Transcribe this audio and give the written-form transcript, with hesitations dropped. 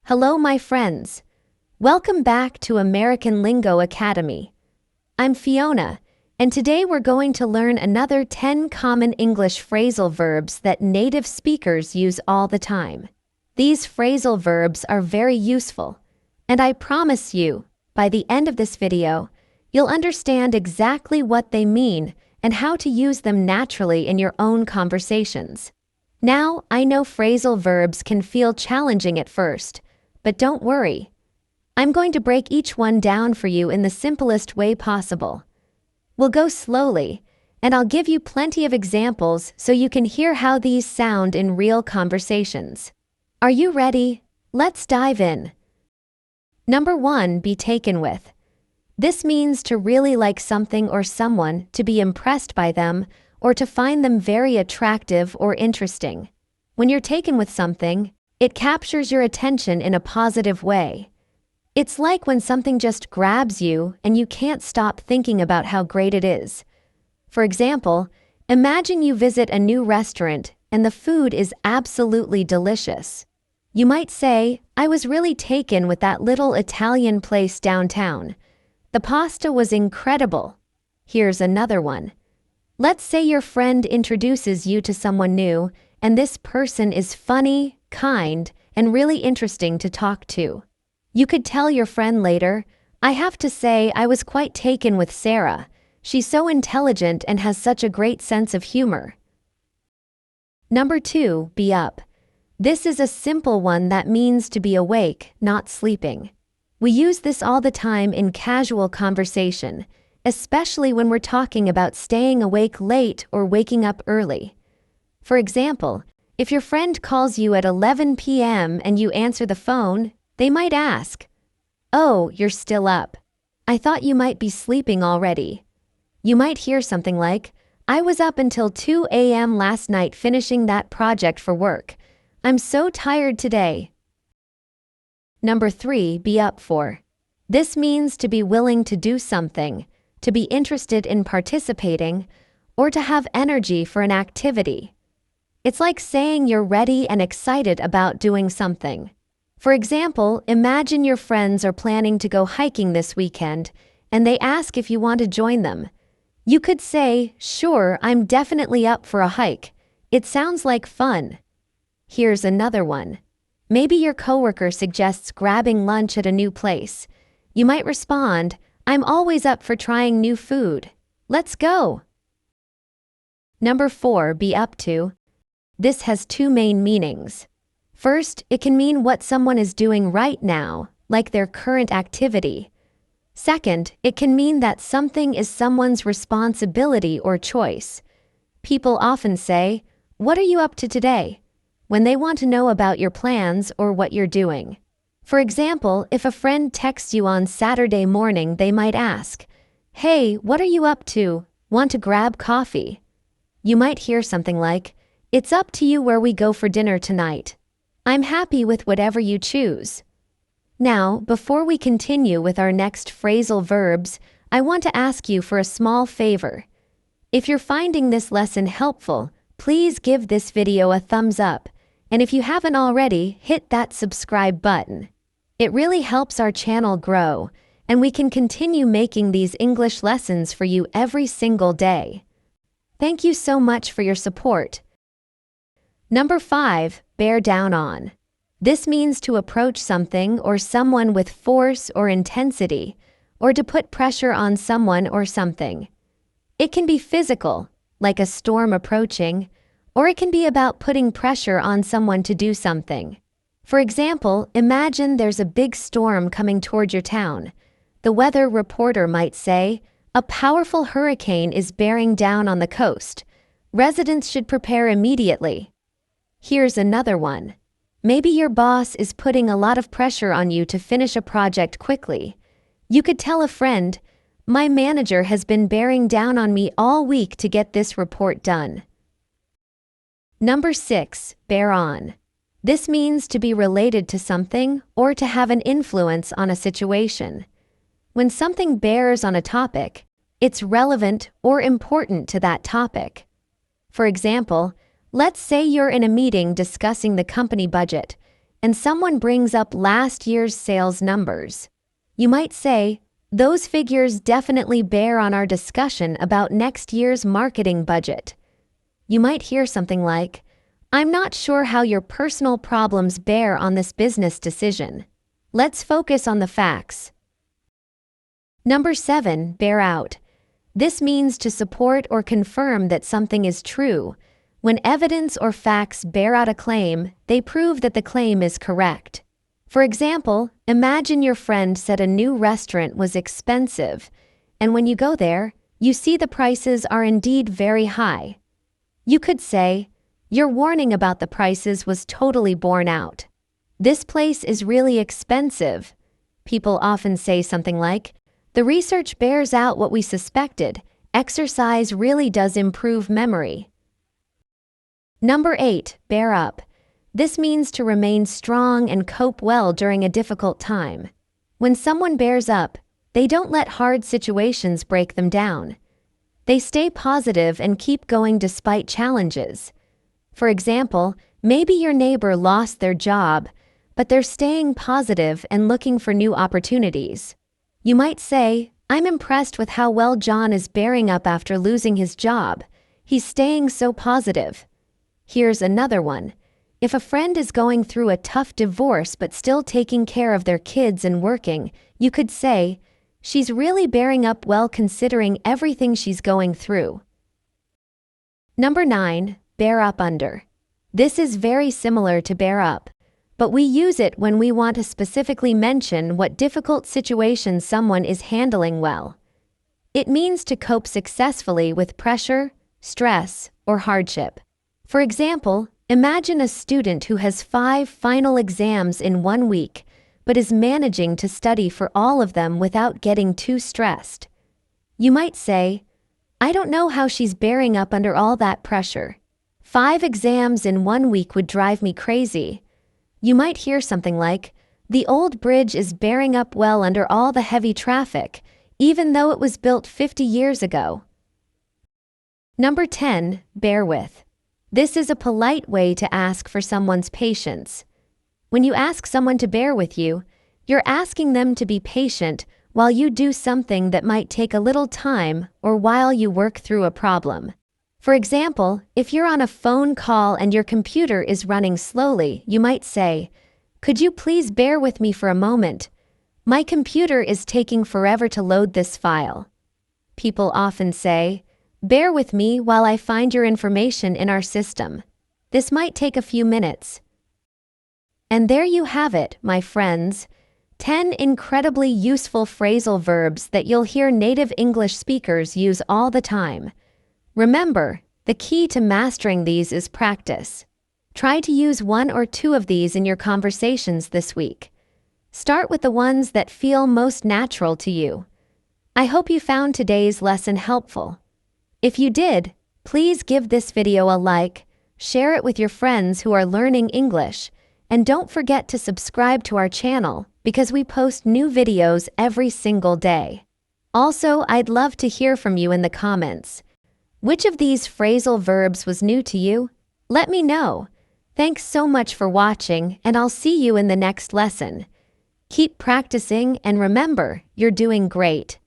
Hello, my friends. Welcome back to American Lingo Academy. I'm Fiona, and today we're going to learn another 10 common English phrasal verbs that native speakers use all the time. These phrasal verbs are very useful, and I promise you, by the end of this video, you'll understand exactly what they mean and how to use them naturally in your own conversations. Now, I know phrasal verbs can feel challenging at first, but don't worry. I'm going to break each one down for you in the simplest way possible. We'll go slowly, and I'll give you plenty of examples so you can hear how these sound in real conversations. Are you ready? Let's dive in. Number 1, be taken with. This means to really like something or someone, to be impressed by them, or to find them very attractive or interesting. When you're taken with something, it captures your attention in a positive way. It's like when something just grabs you and you can't stop thinking about how great it is. For example, imagine you visit a new restaurant and the food is absolutely delicious. You might say, "I was really taken with that little Italian place downtown. The pasta was incredible." Here's another one. Let's say your friend introduces you to someone new, and this person is funny, kind, and really interesting to talk to. You could tell your friend later, "I have to say I was quite taken with Sarah. She's so intelligent and has such a great sense of humor." Number 2, be up. This is a simple one that means to be awake, not sleeping. We use this all the time in casual conversation, especially when we're talking about staying awake late or waking up early. For example, if your friend calls you at 11 p.m. and you answer the phone, they might ask, "Oh, you're still up. I thought you might be sleeping already." You might hear something like, "I was up until 2 a.m. last night finishing that project for work. I'm so tired today." Number 3, be up for. This means to be willing to do something, to be interested in participating, or to have energy for an activity. It's like saying you're ready and excited about doing something. For example, imagine your friends are planning to go hiking this weekend, and they ask if you want to join them. You could say, "Sure, I'm definitely up for a hike. It sounds like fun." Here's another one. Maybe your coworker suggests grabbing lunch at a new place. You might respond, "I'm always up for trying new food. Let's go." Number 4, be up to. This has 2 main meanings. First, it can mean what someone is doing right now, like their current activity. Second, it can mean that something is someone's responsibility or choice. People often say, "What are you up to today?" when they want to know about your plans or what you're doing. For example, if a friend texts you on Saturday morning, they might ask, "Hey, what are you up to? Want to grab coffee?" You might hear something like, "It's up to you where we go for dinner tonight. I'm happy with whatever you choose." Now, before we continue with our next phrasal verbs, I want to ask you for a small favor. If you're finding this lesson helpful, please give this video a thumbs up, and if you haven't already, hit that subscribe button. It really helps our channel grow, and we can continue making these English lessons for you every single day. Thank you so much for your support. Number 5, bear down on. This means to approach something or someone with force or intensity, or to put pressure on someone or something. It can be physical, like a storm approaching, or it can be about putting pressure on someone to do something. For example, imagine there's a big storm coming toward your town. The weather reporter might say, "A powerful hurricane is bearing down on the coast. Residents should prepare immediately." Here's another one. Maybe your boss is putting a lot of pressure on you to finish a project quickly. You could tell a friend, "My manager has been bearing down on me all week to get this report done." Number 6, bear on. This means to be related to something or to have an influence on a situation. When something bears on a topic, it's relevant or important to that topic. For example, let's say you're in a meeting discussing the company budget, and someone brings up last year's sales numbers. You might say, "Those figures definitely bear on our discussion about next year's marketing budget." You might hear something like, "I'm not sure how your personal problems bear on this business decision. Let's focus on the facts." Number 7, bear out. This means to support or confirm that something is true. When evidence or facts bear out a claim, they prove that the claim is correct. For example, imagine your friend said a new restaurant was expensive, and when you go there, you see the prices are indeed very high. You could say, "Your warning about the prices was totally borne out. This place is really expensive." People often say something like, "The research bears out what we suspected. Exercise really does improve memory." Number 8, bear up. This means to remain strong and cope well during a difficult time. When someone bears up, they don't let hard situations break them down. They stay positive and keep going despite challenges. For example, maybe your neighbor lost their job, but they're staying positive and looking for new opportunities. You might say, "I'm impressed with how well John is bearing up after losing his job. He's staying so positive." Here's another one. If a friend is going through a tough divorce but still taking care of their kids and working, you could say, "She's really bearing up well considering everything she's going through." Number 9, bear up under. This is very similar to bear up, but we use it when we want to specifically mention what difficult situation someone is handling well. It means to cope successfully with pressure, stress, or hardship. For example, imagine a student who has 5 final exams in 1 week, but is managing to study for all of them without getting too stressed. You might say, "I don't know how she's bearing up under all that pressure. 5 exams in 1 week would drive me crazy." You might hear something like, "The old bridge is bearing up well under all the heavy traffic, even though it was built 50 years ago." Number 10, bear with. This is a polite way to ask for someone's patience. When you ask someone to bear with you, you're asking them to be patient while you do something that might take a little time or while you work through a problem. For example, if you're on a phone call and your computer is running slowly, you might say, "Could you please bear with me for a moment? My computer is taking forever to load this file." People often say, "Bear with me while I find your information in our system. This might take a few minutes." And there you have it, my friends. 10 incredibly useful phrasal verbs that you'll hear native English speakers use all the time. Remember, the key to mastering these is practice. Try to use 1 or 2 of these in your conversations this week. Start with the ones that feel most natural to you. I hope you found today's lesson helpful. If you did, please give this video a like, share it with your friends who are learning English, and don't forget to subscribe to our channel because we post new videos every single day. Also, I'd love to hear from you in the comments. Which of these phrasal verbs was new to you? Let me know. Thanks so much for watching, and I'll see you in the next lesson. Keep practicing and remember, you're doing great.